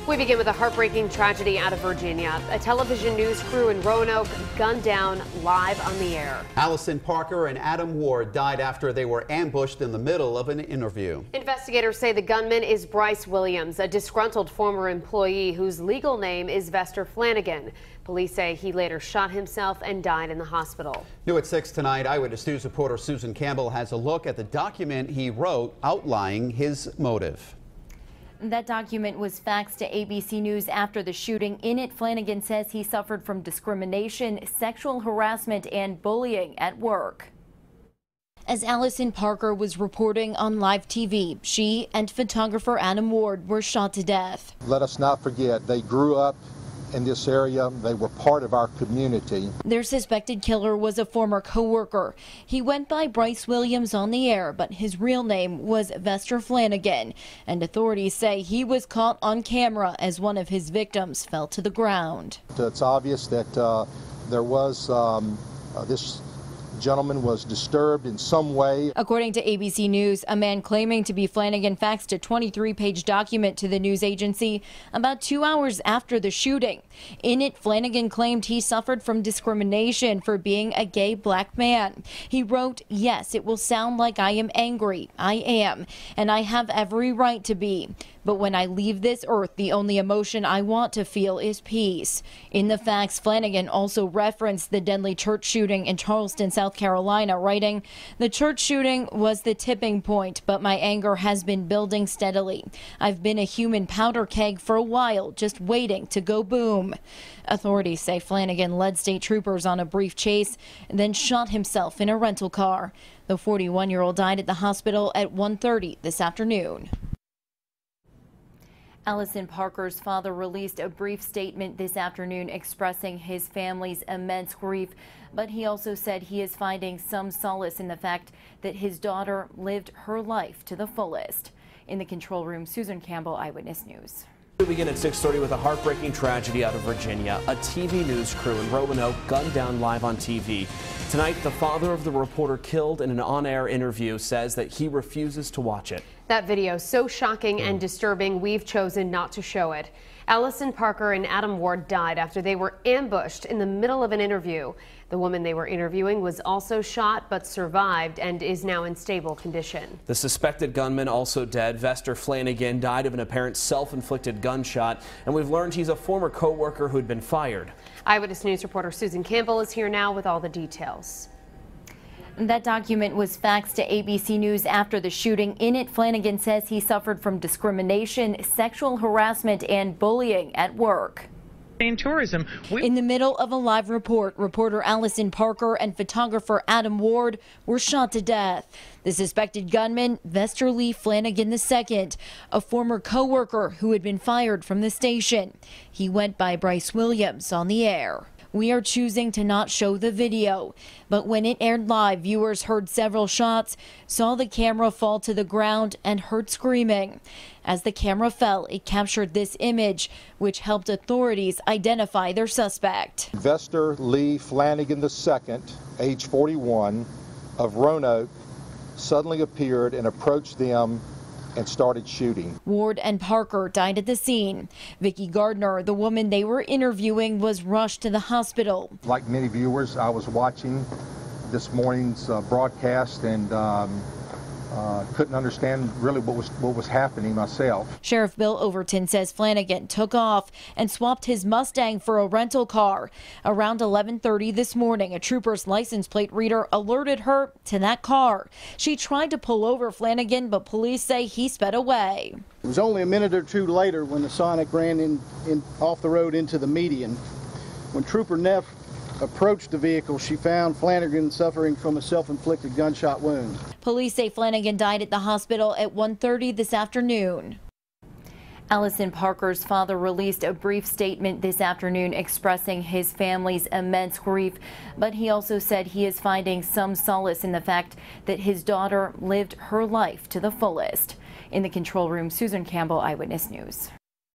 We begin with a heartbreaking tragedy out of Virginia. A television news crew in Roanoke gunned down live on the air. Alison Parker and Adam Ward died after they were ambushed in the middle of an interview. Investigators say the gunman is Bryce Williams, a disgruntled former employee whose legal name is Vester Flanagan. Police say he later shot himself and died in the hospital. New at 6 tonight, Eyewitness News reporter Susan Campbell has a look at the document he wrote outlining his motive. That document was faxed to ABC News after the shooting. In it, Flanagan says he suffered from discrimination, sexual harassment, and bullying at work. As Alison Parker was reporting on live TV, she and photographer Adam Ward were shot to death. Let us not forget, they grew up in this area. They were part of our community. Their suspected killer was a former co-worker. He went by Bryce Williams on the air, but his real name was Vester Flanagan. And authorities say he was caught on camera as one of his victims fell to the ground. It's obvious that there was this gentleman was disturbed in some way. According to ABC News, a man claiming to be Flanagan faxed a 23-page document to the news agency about 2 hours after the shooting. In it, Flanagan claimed he suffered from discrimination for being a gay black man. He wrote, "Yes, it will sound like I am angry. I am, and I have every right to be. But when I leave this earth, the only emotion I want to feel is peace." In the fax, Flanagan also referenced the deadly church shooting in Charleston, South Carolina, writing, "The church shooting was the tipping point, but my anger has been building steadily. I've been a human powder keg for a while, just waiting to go boom." Authorities say Flanagan led state troopers on a brief chase and then shot himself in a rental car. The 41-year-old died at the hospital at 1:30 this afternoon. Alison Parker's father released a brief statement this afternoon expressing his family's immense grief, but he also said he is finding some solace in the fact that his daughter lived her life to the fullest. In the control room, Susan Campbell, Eyewitness News. We begin at 6:30 with a heartbreaking tragedy out of Virginia. A TV news crew in Roanoke gunned down live on TV. Tonight, the father of the reporter killed in an on-air interview says that he refuses to watch it. That video so shocking and disturbing, we've chosen not to show it. Alison Parker and Adam Ward died after they were ambushed in the middle of an interview. The woman they were interviewing was also shot but survived and is now in stable condition. The suspected gunman also dead. Vester Flanagan died of an apparent self-inflicted gunshot, and we've learned he's a former co-worker who'd been fired. Eyewitness News reporter Susan Campbell is here now with all the details. That document was faxed to ABC News after the shooting. In it, Flanagan says he suffered from discrimination, sexual harassment, and bullying at work. In tourism, in the middle of a live report, reporter Alison Parker and photographer Adam Ward were shot to death. The suspected gunman, Vester Lee Flanagan II, a former co-worker who had been fired from the station. He went by Bryce Williams on the air. We are choosing to not show the video, but when it aired live, viewers heard several shots, saw the camera fall to the ground, and heard screaming. As the camera fell, it captured this image, which helped authorities identify their suspect. Vester Lee Flanagan II, age 41, of Roanoke, suddenly appeared and approached them and started shooting. Ward and Parker died at the scene. Vicki Gardner, the woman they were interviewing, was rushed to the hospital. Like many viewers, I was watching this morning's broadcast and couldn't understand really what was happening myself. Sheriff Bill Overton says Flanagan took off and swapped his Mustang for a rental car. Around 11:30 this morning, a trooper's license plate reader alerted her to that car. She tried to pull over Flanagan, but police say he sped away. It was only a minute or two later when the Sonic ran in off the road into the median. When Trooper Neff approached the vehicle, she found Flanagan suffering from a self-inflicted gunshot wound. Police say Flanagan died at the hospital at 1:30 this afternoon. Alison Parker's father released a brief statement this afternoon expressing his family's immense grief, but he also said he is finding some solace in the fact that his daughter lived her life to the fullest. In the control room, Susan Campbell, Eyewitness News.